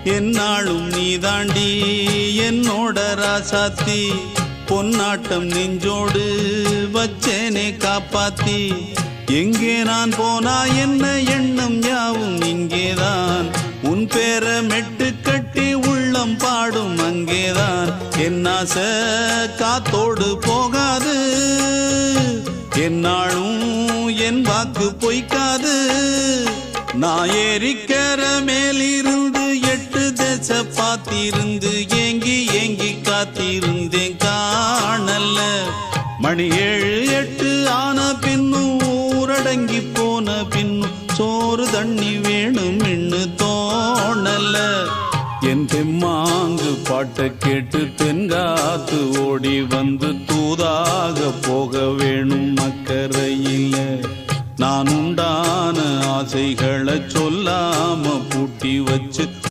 என்னாலும் நீதாண்டி என்னோட ராசாத்தி பொன்னாட்டம் நெஞ்சோடு வச்சேனே காப்பாத்தி எங்கே நான் போனா என்ன எண்ணம் யாவும் இங்கேதான் உன் பேர மெட்டு கட்டி உள்ளம் பாடும் அங்கேதான் என் ஆசை காத்தோடு போகாது என்னாலும் என் வாக்கு பொய்க்காது நான் ஏறிக்கிற மேலிருந்து 8 தேச பார்த்திருந்து ஏங்கி ஏங்கி காத்திருந்தேன் காணல்ல மணி 7 8 ஆன பின்னும் ஊரடங்கி போன பின்னும் சோறு தண்ணி வேணும் இன்னு தோணல என் தெம்மாங்கு பாட்டை கேட்டு தென்காத்து ஓடி வந்து தூதாக போக வேணும் அக்கறையில நான் உண்டான ஆசைகளை சொல்லாம பூட்டி வச்சு